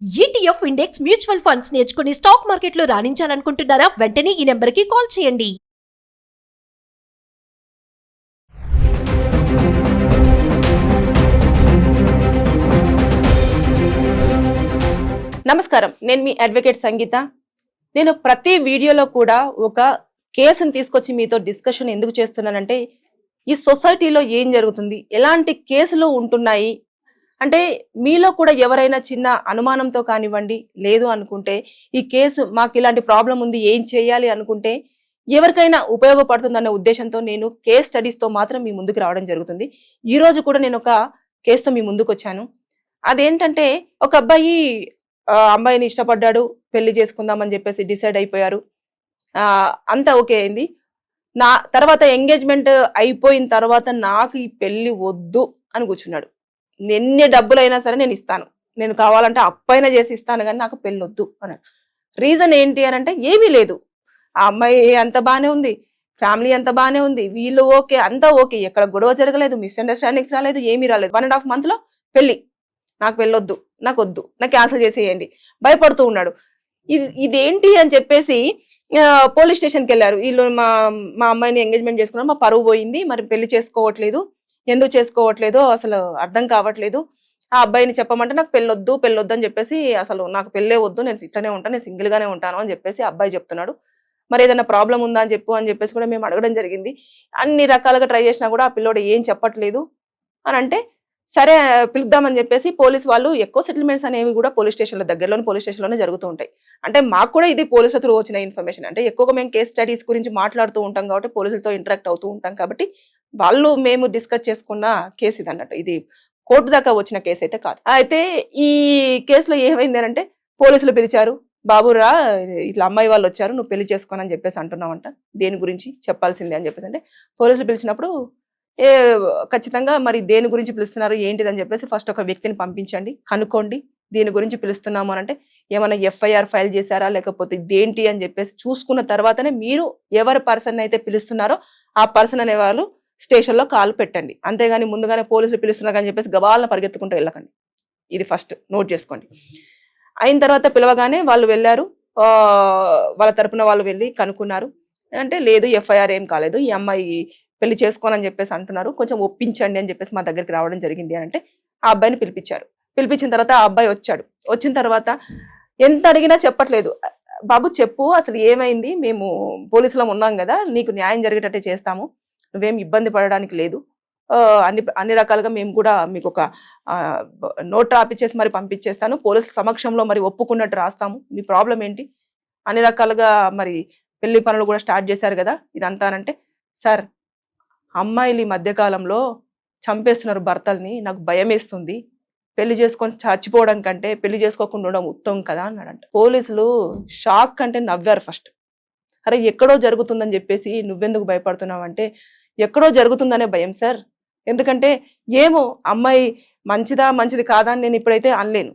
ETF index mutual funds నేర్చుకుని stock మార్కెట్లో రాణించాలనుకుంటున్నారా? వెంటనే ఈ నెంబర్కి కాల్ చేయండి. నమస్కారం, నేను మీ అడ్వకేట్ సంగీత. నేను ప్రతి వీడియోలో కూడా ఒక కేసుని తీసుకొచ్చి మీతో డిస్కషన్ ఎందుకు చేస్తున్నానంటే, ఈ సొసైటీలో ఏం జరుగుతుంది, ఎలాంటి కేసులు ఉంటున్నాయి అంటే, మీలో కూడా ఎవరైనా చిన్న అనుమానంతో కానివ్వండి, లేదు అనుకుంటే ఈ కేసు మాకు ఇలాంటి ప్రాబ్లం ఉంది, ఏం చేయాలి అనుకుంటే ఎవరికైనా ఉపయోగపడుతుందన్న ఉద్దేశంతో నేను కేస్ స్టడీస్తో మాత్రం మీ ముందుకు రావడం జరుగుతుంది. ఈ రోజు కూడా నేను ఒక కేసుతో మీ ముందుకు వచ్చాను. అదేంటంటే, ఒక అమ్మాయిని ఇష్టపడ్డాడు, పెళ్లి చేసుకుందామని చెప్పేసి డిసైడ్ అయిపోయారు. అంతా ఓకే అయింది. నా తర్వాత ఎంగేజ్మెంట్ అయిపోయిన తర్వాత నాకు ఈ పెళ్లి వద్దు అని కూర్చున్నాడు. ఎన్ని డబ్బులైనా సరే నేను ఇస్తాను, నేను కావాలంటే అప్పైనా చేసి ఇస్తాను, కానీ నాకు పెళ్లి వద్దు అన్నాడు. రీజన్ ఏంటి అని అంటే, ఏమీ లేదు, ఆ అమ్మాయి అంత బానే ఉంది, ఫ్యామిలీ అంత బానే ఉంది, వీళ్ళు ఓకే, అంతా ఓకే, ఎక్కడ గొడవ జరగలేదు, మిస్అండర్స్టాండింగ్స్ రాలేదు, ఏమీ రాలేదు. 1.5 month లో పెళ్లి. నాకు వెళ్ళొద్దు, నాకు వద్దు, నాకు క్యాన్సిల్ చేసేయండి, భయపడుతూ ఉన్నాడు. ఇదేంటి అని చెప్పేసి పోలీస్ స్టేషన్కి వెళ్ళారు. వీళ్ళు మా అమ్మాయిని ఎంగేజ్మెంట్ చేసుకున్నారు, మా పరువు పోయింది, మరి పెళ్లి చేసుకోవట్లేదు, ఎందుకు చేసుకోవట్లేదు అసలు అర్థం కావట్లేదు. ఆ అబ్బాయిని చెప్పమంటే నాకు పెళ్ళొద్దు అని చెప్పేసి, అసలు నాకు పెళ్ళే వద్దు, నేను ఇట్లనే ఉంటాను, నేను సింగిల్ గానే ఉంటాను అని చెప్పేసి అబ్బాయి చెప్తున్నాడు. మరి ఏదైనా ప్రాబ్లం ఉందా అని చెప్పేసి కూడా మేము అడగడం జరిగింది. అన్ని రకాలుగా ట్రై చేసినా కూడా ఆ పిల్లోడు ఏం చెప్పట్లేదు అని అంటే, సరే పిలుద్దామని చెప్పేసి పోలీస్ వాళ్ళు, ఎక్కువ సెటిల్మెంట్స్ అనేవి కూడా పోలీస్ స్టేషన్లో, దగ్గరలోని పోలీస్ స్టేషన్లోనే జరుగుతూ ఉంటాయి. అంటే మాకు కూడా ఇది పోలీసుల త్రూ వచ్చిన ఇన్ఫర్మేషన్. అంటే ఎక్కువగా మేము కేస్ స్టడీస్ గురించి మాట్లాడుతూ ఉంటాం కాబట్టి, పోలీసులతో ఇంటరాక్ట్ అవుతూ ఉంటాం కాబట్టి, మేము డిస్కస్ చేసుకున్న కేసు ఇది అన్నట్టు. ఇది కోర్టు దాకా వచ్చిన కేసు అయితే కాదు. అయితే ఈ కేసులో ఏమైంది అంటే, పోలీసులు పిలిచారు, బాబురా ఇట్లా అమ్మాయి వాళ్ళు వచ్చారు, నువ్వు పెళ్లి చేసుకోనని చెప్పేసి అంటున్నావంట, దేని గురించి చెప్పాల్సిందే అని చెప్పేసి అంటే, పోలీసులు పిలిచినప్పుడు ఖచ్చితంగా మరి దేని గురించి పిలుస్తున్నారు ఏంటిది అని చెప్పేసి ఫస్ట్ ఒక వ్యక్తిని పంపించండి, కనుక్కోండి దీని గురించి పిలుస్తున్నాము అని అంటే, ఏమైనా ఎఫ్ఐఆర్ ఫైల్ చేశారా లేకపోతే దేంటి అని చెప్పేసి చూసుకున్న తర్వాతనే మీరు ఎవరి పర్సన్ అయితే పిలుస్తున్నారో ఆ పర్సన్ అనే వాళ్ళు స్టేషన్లో కాల్ పెట్టండి. అంతేగాని ముందుగానే పోలీసులు పిలుస్తున్నారు అని చెప్పేసి గబాలను పరిగెత్తుకుంటూ వెళ్ళకండి. ఇది ఫస్ట్ నోట్ చేసుకోండి. అయిన తర్వాత పిలవగానే వాళ్ళు వెళ్ళారు, వాళ్ళ తరపున వాళ్ళు వెళ్ళి కనుక్కున్నారు. అంటే లేదు, ఎఫ్ఐఆర్ ఏం కాలేదు, ఈ అమ్మాయి పెళ్లి చేసుకోనని చెప్పేసి అంటున్నారు, కొంచెం ఒప్పించండి అని చెప్పేసి మా దగ్గరికి రావడం జరిగింది అని అంటే, ఆ అబ్బాయిని పిలిపించారు. పిలిపించిన తర్వాత ఆ అబ్బాయి వచ్చాడు. వచ్చిన తర్వాత ఎంత అడిగినా చెప్పట్లేదు. బాబు చెప్పు, అసలు ఏమైంది, మేము పోలీసులో ఉన్నాం కదా, నీకు న్యాయం జరిగేటట్టే చేస్తాము, నువ్వేం ఇబ్బంది పడడానికి లేదు, అన్ని రకాలుగా మేము కూడా మీకు ఒక నోట్ రాపిచ్చేసి మరి పంపించేస్తాను, పోలీసుల సమక్షంలో మరి ఒప్పుకున్నట్టు రాస్తాము, మీ ప్రాబ్లం ఏంటి, అన్ని రకాలుగా మరి పెళ్లి పనులు కూడా స్టార్ట్ చేశారు కదా ఇదంతా అంటే, సార్ అమ్మాయిలు ఈ మధ్యకాలంలో చంపేస్తున్నారు భర్తల్ని, నాకు భయం వేస్తుంది, పెళ్లి చేసుకొని చచ్చిపోవడం కంటే పెళ్లి చేసుకోకుండా ఉండడం ఉత్తమం కదా అన్నాడంట. పోలీసులు షాక్ అంటే నవ్వారు ఫస్ట్. అరే ఎక్కడో జరుగుతుందని చెప్పేసి నువ్వెందుకు భయపడుతున్నావు అంటే, ఎక్కడో జరుగుతుందనే భయం సార్, ఎందుకంటే ఏమో అమ్మాయి మంచిది కాదా అని నేను ఇప్పుడైతే అనలేను,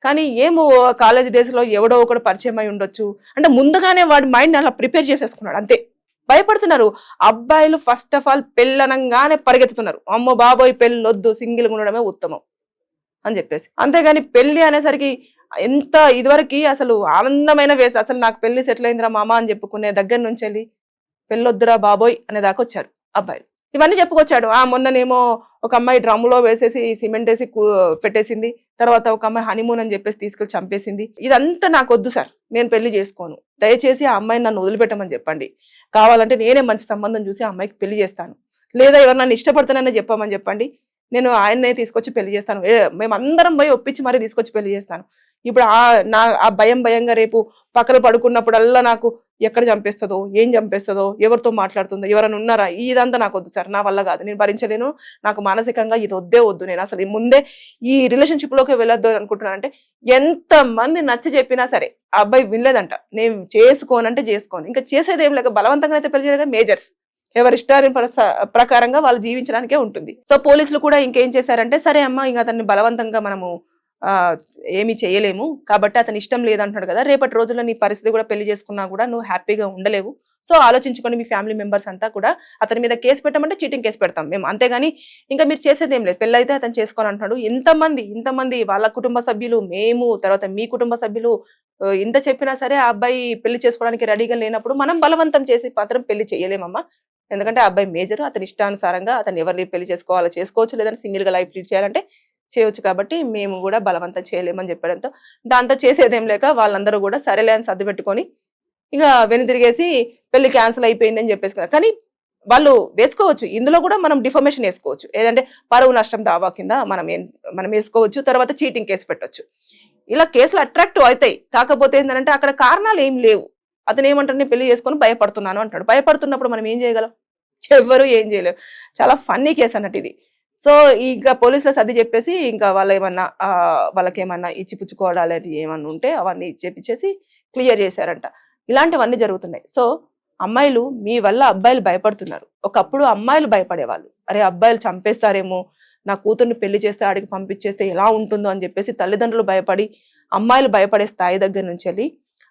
కానీ ఏమో కాలేజ్ డేస్లో ఎవడో ఒకడు పరిచయం అయి ఉండొచ్చు అంటే, ముందుగానే వాడి మైండ్ అలా ప్రిపేర్ చేసేసుకున్నాడు అంతే. భయపడుతున్నారు అబ్బాయిలు. ఫస్ట్ ఆఫ్ ఆల్ పెళ్ళనంగానే పరిగెత్తుతున్నారు, అమ్మో బాబోయ్ పెళ్ళొద్దు, సింగిల్గా ఉండడమే ఉత్తమం అని చెప్పేసి. అంతేగాని పెళ్లి అనేసరికి ఎంత ఇదివరకు అసలు ఆనందమైన వేసి, అసలు నాకు పెళ్లి సెటిల్ అయిందిరా మామ అని చెప్పుకునే దగ్గర నుంచి వెళ్ళి పెళ్ళొద్దురా బాబోయ్ అనే దాకా వచ్చారు అబ్బాయిలు. ఇవన్నీ చెప్పుకొచ్చాడు. మొన్ననేమో ఒక అమ్మాయి డ్రమ్లో వేసేసి సిమెంట్ వేసి పెట్టేసింది, తర్వాత ఒక అమ్మాయి హనీమూన్ అని చెప్పేసి తీసుకెళ్లి చంపేసింది. ఇదంతా నాకు వద్దు సార్, నేను పెళ్లి చేసుకోను, దయచేసి ఆ అమ్మాయిని నన్ను వదిలిపెట్టమని చెప్పండి, కావాలంటే నేనే మంచి సంబంధం చూసి ఆ అమ్మాయికి పెళ్లి చేస్తాను, లేదా ఎవరు నన్ను ఇష్టపడుతున్నానని చెప్పమని చెప్పండి, నేను ఆయన్నే తీసుకొచ్చి పెళ్లి చేస్తాను, మేమందరం పోయి ఒప్పించి మరీ తీసుకొచ్చి పెళ్లి చేస్తాను. ఇప్పుడు ఆ భయంగా రేపు పక్కన పడుకున్నప్పుడల్లా నాకు ఎక్కడ చంపేస్తుందో, ఏం చంపేస్తుందో, ఎవరితో మాట్లాడుతుందో, ఎవరైనా ఉన్నారా, ఇదంతా నాకు వద్దు సార్, నా వల్ల కాదు, నేను భరించలేను, నాకు మానసికంగా ఇది వద్దు, నేను అసలు ముందే ఈ రిలేషన్షిప్లోకి వెళ్ళొద్దు అనుకుంటున్నాను అంటే, ఎంతమంది నచ్చ చెప్పినా సరే ఆ అబ్బాయి వినలేదంట. నేను చేసుకోనంటే చేసుకోను, ఇంకా చేసేది ఏం లేక బలవంతంగా అయితే పెళ్లి చేయడం మేజర్స్, ఎవరి ఇష్టాన్ని ప్రకారంగా వాళ్ళు జీవించడానికే ఉంటుంది. సో పోలీసులు కూడా ఇంకేం చేశారంటే, సరే అమ్మ, ఇంకా అతన్ని బలవంతంగా మనము ఏమీ చేయలేము కాబట్టి, అతని ఇష్టం లేదంటున్నాడు కదా, రేపటి రోజుల్లో నీ పరిస్థితి కూడా పెళ్లి చేసుకున్నా కూడా నువ్వు హ్యాపీగా ఉండలేవు, సో ఆలోచించుకోండి మీ ఫ్యామిలీ మెంబర్స్ అంతా కూడా. అతని మీద కేసు పెట్టమంటే చీటింగ్ కేసు పెడతాం మేము, అంతేగాని ఇంకా మీరు చేసేది ఏం లేదు. పెళ్ళైతే అతను చేసుకొని అంటున్నాడు. ఇంతమంది వాళ్ళ కుటుంబ సభ్యులు, మేము, తర్వాత మీ కుటుంబ సభ్యులు ఇంత చెప్పినా సరే ఆ అబ్బాయి పెళ్లి చేసుకోవడానికి రెడీగా లేనప్పుడు మనం బలవంతం చేసి మాత్రం పెళ్లి చేయలేమమ్మా. ఎందుకంటే ఆ అబ్బాయి మేజర్, అతని ఇష్టానుసారంగా అతను ఎవరిని పెళ్లి చేసుకోవాలో చేసుకోవచ్చు, లేదంటే సింగిల్ గా లైఫ్ లీడ్ చేయాలంటే చేయొచ్చు. కాబట్టి మేము కూడా బలవంతం చేయలేమని చెప్పడంతో దాంతో చేసేదేం లేక వాళ్ళందరూ కూడా సరేలే అని సర్ది పెట్టుకొని ఇక వెనుతిరిగేసి పెళ్లి క్యాన్సిల్ అయిపోయింది అని చెప్పేసుకున్నారు. కానీ వాళ్ళు వేసుకోవచ్చు, ఇందులో కూడా మనం డిఫర్మేషన్ వేసుకోవచ్చు, ఏదంటే పరువు నష్టం దావా కింద మనం వేసుకోవచ్చు. తర్వాత చీటింగ్ కేసు పెట్టొచ్చు. ఇలా కేసులు అట్రాక్టివ్ అవుతాయి. కాకపోతే ఏంటంటే అక్కడ కారణాలు ఏం లేవు. అతను ఏమంటాడు, నేను పెళ్లి చేసుకొని భయపడుతున్నాను అంటాడు. భయపడుతున్నప్పుడు మనం ఏం చేయగలం? ఎవ్వరూ ఏం చేయలేరు. చాలా ఫన్నీ కేసు అన్నట్టు ఇది. సో ఇంకా పోలీసులు సర్ది చెప్పేసి ఇంకా వాళ్ళకేమన్నా ఇచ్చిపుచ్చుకోవడాలు ఏమన్నా ఉంటే అవన్నీ ఇచ్చేపిచ్చేసి క్లియర్ చేశారంట. ఇలాంటివన్నీ జరుగుతున్నాయి. సో అమ్మాయిలు మీ వల్ల అబ్బాయిలు భయపడుతున్నారు. ఒకప్పుడు అమ్మాయిలు భయపడేవాళ్ళు, అరే అబ్బాయిలు చంపేస్తారేమో, నా కూతుర్ని పెళ్లి చేస్తే ఆడికి పంపించేస్తే ఎలా ఉంటుందో అని చెప్పేసి తల్లిదండ్రులు భయపడి అమ్మాయిలు భయపడే స్థాయి దగ్గర నుంచి వెళ్ళి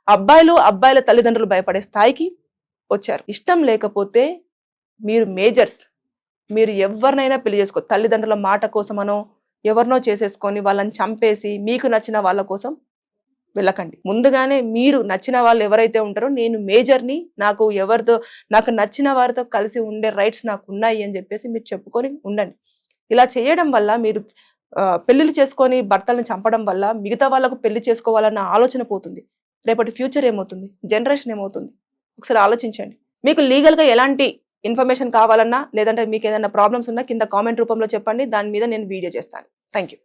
అబ్బాయిల తల్లిదండ్రులు భయపడే స్థాయికి వచ్చారు. ఇష్టం లేకపోతే మీరు మేజర్స్, మీరు ఎవరినైనా పెళ్లి చేసుకో, తల్లిదండ్రుల మాట కోసమనో ఎవరినో చేసేసుకొని వాళ్ళని చంపేసి మీకు నచ్చిన వాళ్ళ కోసం వెళ్ళకండి. ముందుగానే మీరు నచ్చిన వాళ్ళు ఎవరైతే ఉంటారో, నేను మేజర్ని, నాకు నచ్చిన వారితో కలిసి ఉండే రైట్స్ నాకు ఉన్నాయి అని చెప్పేసి మీరు చెప్పుకొని ఉండండి. ఇలా చేయడం వల్ల మీరు పెళ్లిళ్ళు చేసుకొని భర్తలను చంపడం వల్ల మిగతా వాళ్ళకు పెళ్లి చేసుకోవాలన్న ఆలోచన పోతుంది. రేపటి ఫ్యూచర్ ఏమవుతుంది, జనరేషన్ ఏమవుతుంది, ఒకసారి ఆలోచించండి. మీకు లీగల్ గా ఎలాంటి ఇన్ఫర్మేషన్ కావాలన్నా, లేదంటే మీకు ఏదైనా ప్రాబ్లమ్స్ ఉన్నా కింద కామెంట్ రూపంలో చెప్పండి, దాని మీద నేను వీడియో చేస్తాను. Thank you.